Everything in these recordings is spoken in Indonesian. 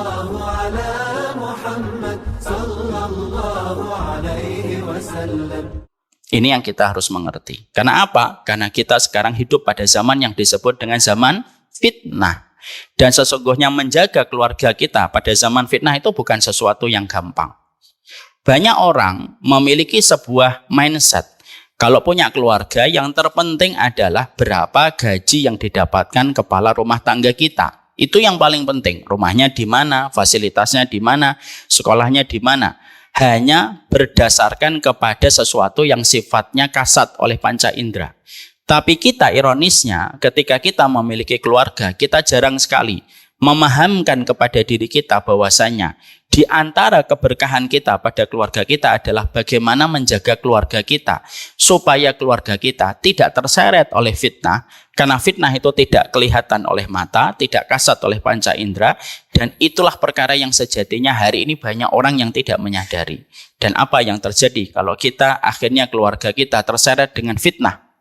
Sallallahu ala Muhammad sallallahu alaihi wasallam. Ini yang kita harus mengerti. Karena apa? Karena kita sekarang hidup pada zaman yang disebut dengan zaman fitnah. Dan sesungguhnya menjaga keluarga kita pada zaman fitnah itu bukan sesuatu yang gampang. Banyak orang memiliki sebuah mindset. Kalau punya keluarga, yang terpenting adalah berapa gaji yang didapatkan kepala rumah tangga kita. Itu yang paling penting. Rumahnya di mana, fasilitasnya di mana, sekolahnya di mana. Hanya berdasarkan kepada sesuatu yang sifatnya kasat oleh panca indera. Tapi kita ironisnya ketika kita memiliki keluarga, kita jarang sekali memahamkan kepada diri kita bahwasanya di antara keberkahan kita pada keluarga kita adalah bagaimana menjaga keluarga kita supaya keluarga kita tidak terseret oleh fitnah, karena fitnah itu tidak kelihatan oleh mata, tidak kasat oleh panca indera, dan itulah perkara yang sejatinya hari ini banyak orang yang tidak menyadari. Dan apa yang terjadi kalau kita akhirnya keluarga kita terseret dengan fitnah?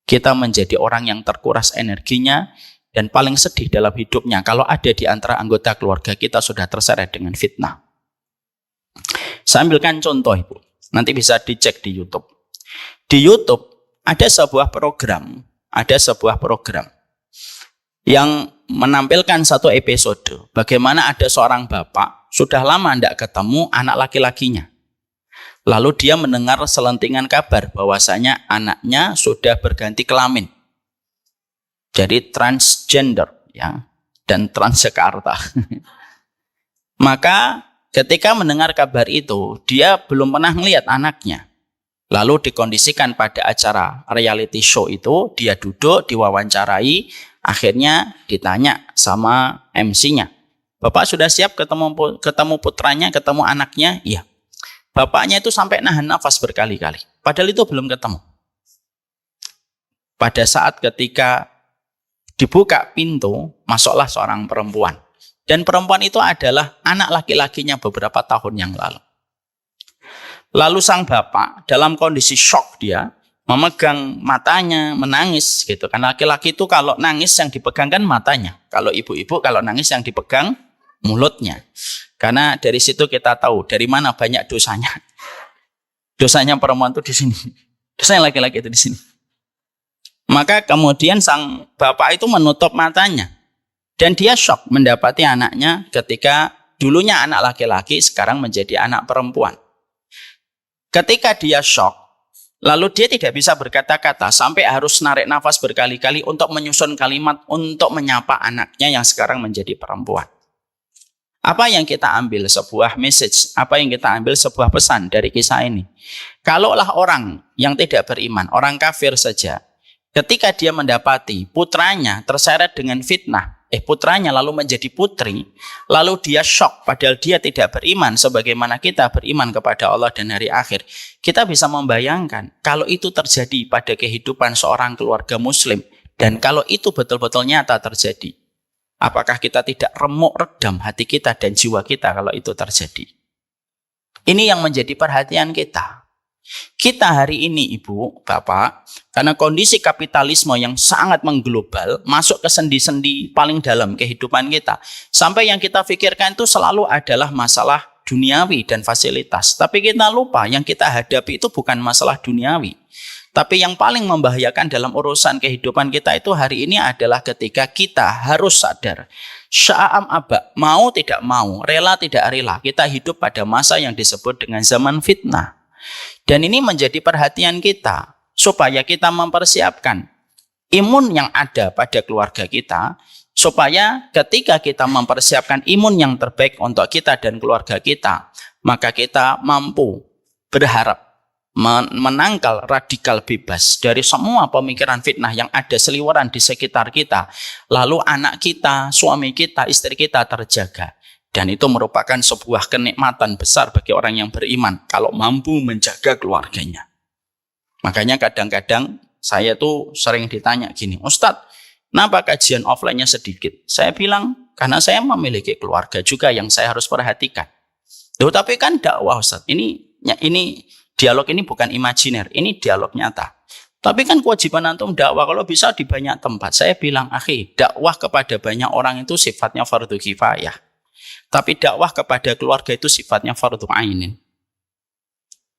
Kita menjadi orang yang terkuras energinya, dan paling sedih dalam hidupnya kalau ada di antara anggota keluarga kita sudah terseret dengan fitnah. Saya ambilkan contoh, Ibu. Nanti bisa dicek di YouTube. Di YouTube ada sebuah program yang menampilkan satu episode bagaimana ada seorang bapak sudah lama tidak ketemu anak laki-lakinya. Lalu dia mendengar selentingan kabar bahwasanya anaknya sudah berganti kelamin. Jadi transgender ya, dan transjakarta. Maka ketika mendengar kabar itu, dia belum pernah melihat anaknya. Lalu dikondisikan pada acara reality show itu, dia duduk diwawancarai, akhirnya ditanya sama MC-nya. Bapak sudah siap ketemu putranya, ketemu anaknya? Iya. Bapaknya itu sampai nahan nafas berkali-kali. Padahal itu belum ketemu. Pada saat ketika dibuka pintu, masuklah seorang perempuan. Dan perempuan itu adalah anak laki-lakinya beberapa tahun yang lalu. Lalu sang bapak dalam kondisi shock, dia memegang matanya, menangis gitu. Karena laki-laki itu kalau nangis yang dipegang kan matanya. Kalau ibu-ibu kalau nangis yang dipegang mulutnya. Karena dari situ kita tahu dari mana banyak dosanya. Dosanya perempuan itu di sini. Dosanya laki-laki itu di sini. Maka kemudian sang bapak itu menutup matanya. Dan dia shock mendapati anaknya ketika dulunya anak laki-laki sekarang menjadi anak perempuan. Ketika dia shock, lalu dia tidak bisa berkata-kata sampai harus narik nafas berkali-kali untuk menyusun kalimat untuk menyapa anaknya yang sekarang menjadi perempuan. Apa yang kita ambil? Sebuah message. Apa yang kita ambil? Sebuah pesan dari kisah ini. Kalaulah orang yang tidak beriman, orang kafir saja, ketika dia mendapati putranya terseret dengan fitnah, putranya lalu menjadi putri, lalu dia shock padahal dia tidak beriman sebagaimana kita beriman kepada Allah dan hari akhir. Kita bisa membayangkan kalau itu terjadi pada kehidupan seorang keluarga muslim, dan kalau itu betul-betul nyata terjadi, apakah kita tidak remuk redam hati kita dan jiwa kita kalau itu terjadi? Ini yang menjadi perhatian kita. Kita hari ini, Ibu, Bapak, karena kondisi kapitalisme yang sangat mengglobal, masuk ke sendi-sendi paling dalam kehidupan kita. Sampai yang kita pikirkan itu selalu adalah masalah duniawi dan fasilitas. Tapi kita lupa yang kita hadapi itu bukan masalah duniawi. Tapi yang paling membahayakan dalam urusan kehidupan kita itu hari ini adalah ketika kita harus sadar. Sya'am aba, mau tidak mau, rela tidak rela, kita hidup pada masa yang disebut dengan zaman fitnah. Dan ini menjadi perhatian kita supaya kita mempersiapkan imun yang ada pada keluarga kita, supaya ketika kita mempersiapkan imun yang terbaik untuk kita dan keluarga kita, maka kita mampu berharap menangkal radikal bebas dari semua pemikiran fitnah yang ada seliweran di sekitar kita. Lalu anak kita, suami kita, istri kita terjaga. Dan itu merupakan sebuah kenikmatan besar bagi orang yang beriman kalau mampu menjaga keluarganya. Makanya kadang-kadang saya tuh sering ditanya gini, Ustadz, kenapa kajian offline-nya sedikit? Saya bilang, karena saya memiliki keluarga juga yang saya harus perhatikan. Loh, tapi kan dakwah Ustadz, ini dialog ini bukan imajiner, ini dialog nyata. Tapi kan kewajiban antum dakwah kalau bisa di banyak tempat. Saya bilang, akhi, dakwah kepada banyak orang itu sifatnya fardu kifayah. Tapi dakwah kepada keluarga itu sifatnya fardhu ainin.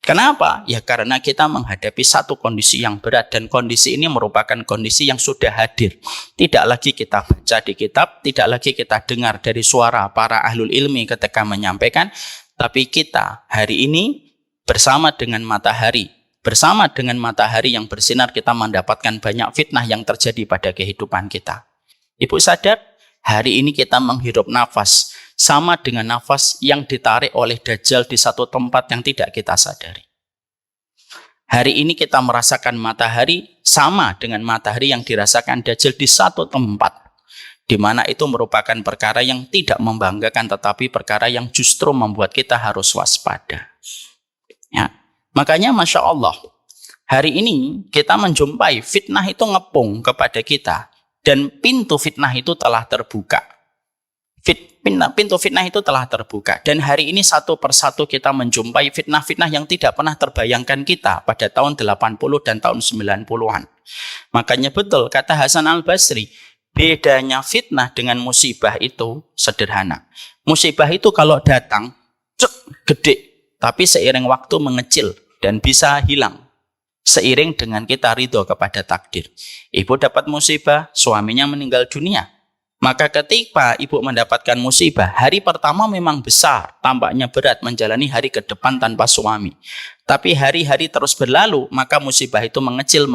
Kenapa? Ya karena kita menghadapi satu kondisi yang berat, dan kondisi ini merupakan kondisi yang sudah hadir. Tidak lagi kita baca di kitab, tidak lagi kita dengar dari suara para ahlul ilmi ketika menyampaikan, tapi kita hari ini bersama dengan matahari yang bersinar, kita mendapatkan banyak fitnah yang terjadi pada kehidupan kita. Ibu sadar, hari ini kita menghirup nafas sama dengan nafas yang ditarik oleh Dajjal di satu tempat yang tidak kita sadari. Hari ini kita merasakan matahari sama dengan matahari yang dirasakan Dajjal di satu tempat, di mana itu merupakan perkara yang tidak membanggakan, tetapi perkara yang justru membuat kita harus waspada. Ya, makanya Masya Allah, hari ini kita menjumpai fitnah itu ngepung kepada kita, dan pintu fitnah itu telah terbuka. Pintu fitnah itu telah terbuka, dan hari ini satu persatu kita menjumpai fitnah-fitnah yang tidak pernah terbayangkan kita pada tahun 80 dan tahun 90-an. Makanya betul kata Hasan Al-Basri, bedanya fitnah dengan musibah itu sederhana. Musibah itu kalau datang, gede, tapi seiring waktu mengecil dan bisa hilang seiring dengan kita ridho kepada takdir. Ibu dapat musibah, suaminya meninggal dunia. Maka ketika ibu mendapatkan musibah, hari pertama memang besar, tampaknya berat menjalani hari ke depan tanpa suami. Tapi hari-hari terus berlalu, maka musibah itu mengecil,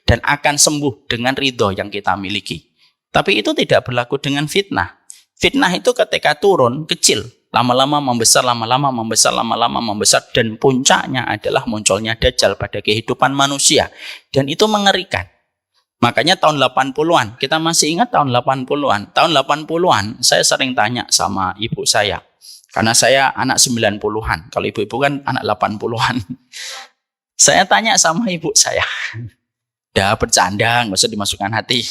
dan akan sembuh dengan ridho yang kita miliki. Tapi itu tidak berlaku dengan fitnah. Fitnah itu ketika turun, kecil, lama-lama membesar, dan puncaknya adalah munculnya Dajjal pada kehidupan manusia. Dan itu mengerikan. Makanya tahun 80-an, kita masih ingat tahun 80-an. Tahun 80-an, saya sering tanya sama ibu saya. Karena saya anak 90-an. Kalau ibu-ibu kan anak 80-an. Saya tanya sama ibu saya. Dah bercanda, nggak usah dimasukkan hati.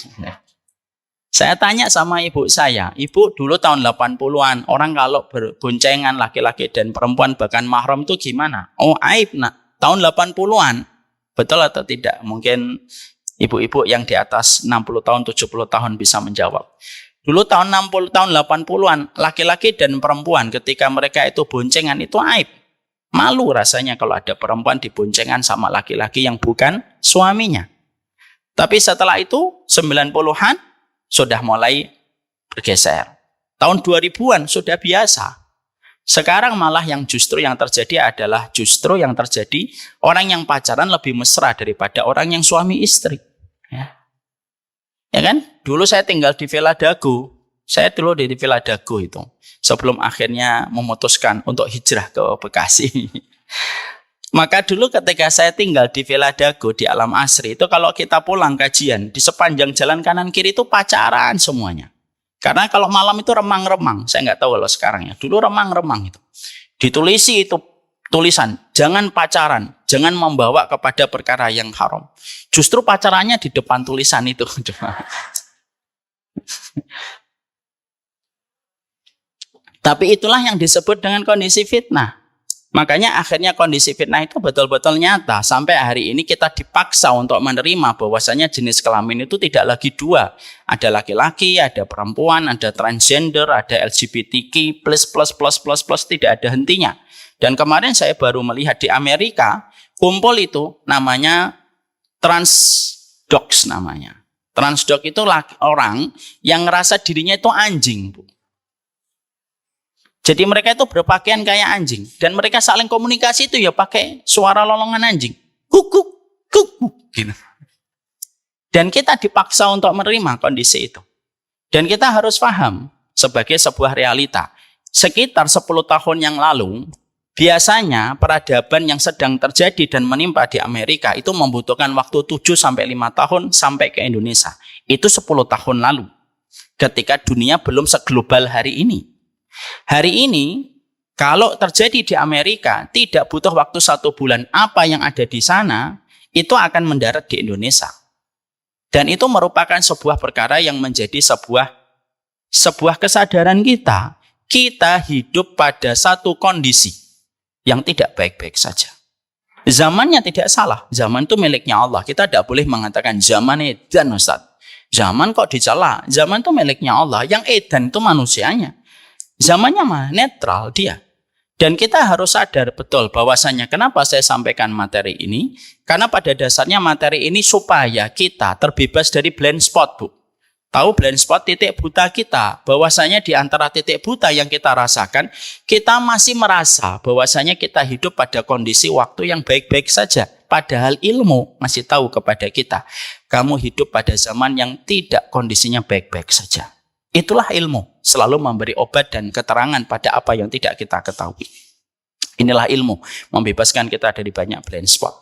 Saya tanya sama ibu saya. Ibu dulu tahun 80-an, orang kalau berboncengan laki-laki dan perempuan bahkan mahram itu gimana? Oh aib nak. Tahun 80-an. Betul atau tidak? Mungkin ibu-ibu yang di atas 60 tahun, 70 tahun bisa menjawab. Dulu tahun 60, tahun 80-an, laki-laki dan perempuan ketika mereka itu boncengan itu aib. Malu rasanya kalau ada perempuan diboncengan sama laki-laki yang bukan suaminya. Tapi setelah itu, 90-an sudah mulai bergeser. Tahun 2000-an sudah biasa. Sekarang malah yang terjadi adalah orang yang pacaran lebih mesra daripada orang yang suami istri. Ya kan? Dulu saya tinggal di Villa Dago. Saya dulu di Villa Dago itu. Sebelum akhirnya memutuskan untuk hijrah ke Bekasi. Maka dulu ketika saya tinggal di Villa Dago di Alam Asri itu, kalau kita pulang kajian, di sepanjang jalan kanan kiri itu pacaran semuanya. Karena kalau malam itu remang-remang. Saya nggak tahu kalau sekarang ya. Dulu remang-remang itu. Ditulisi itu tulisan, jangan pacaran, jangan membawa kepada perkara yang haram. Justru pacarannya di depan tulisan itu. Tapi itulah yang disebut dengan kondisi fitnah. Makanya akhirnya kondisi fitnah itu betul-betul nyata. Sampai hari ini kita dipaksa untuk menerima bahwasanya jenis kelamin itu tidak lagi dua. Ada laki-laki, ada perempuan, ada transgender, ada LGBTQ+++++, tidak ada hentinya. Dan kemarin saya baru melihat di Amerika, kumpul itu namanya transdogs namanya. Transdog itu orang yang ngerasa dirinya itu anjing, Bu. Jadi mereka itu berpakaian kayak anjing. Dan mereka saling komunikasi itu ya pakai suara lolongan anjing. Kuk, gitu. Dan kita dipaksa untuk menerima kondisi itu. Dan kita harus paham sebagai sebuah realita. Sekitar 10 tahun yang lalu, biasanya peradaban yang sedang terjadi dan menimpa di Amerika itu membutuhkan waktu 7-5 tahun sampai ke Indonesia. Itu 10 tahun lalu. Ketika dunia belum seglobal hari ini. Hari ini, kalau terjadi di Amerika, tidak butuh waktu 1 bulan. Apa yang ada di sana, itu akan mendarat di Indonesia. Dan itu merupakan sebuah perkara yang menjadi sebuah kesadaran kita. Kita hidup pada satu kondisi yang tidak baik-baik saja. Zamannya tidak salah. Zaman itu miliknya Allah. Kita tidak boleh mengatakan zaman edan, Ustaz. Zaman kok dicela. Zaman itu miliknya Allah. Yang edan itu manusianya. Zamannya mah netral dia. Dan kita harus sadar betul bahwasanya kenapa saya sampaikan materi ini. Karena pada dasarnya materi ini supaya kita terbebas dari blind spot, Bu. Tahu blind spot, titik buta kita. Bahwasanya di antara titik buta yang kita rasakan, kita masih merasa bahwasanya kita hidup pada kondisi waktu yang baik-baik saja. Padahal ilmu masih tahu kepada kita, kamu hidup pada zaman yang tidak kondisinya baik-baik saja. Itulah ilmu, selalu memberi obat dan keterangan pada apa yang tidak kita ketahui. Inilah ilmu, membebaskan kita dari banyak blind spot.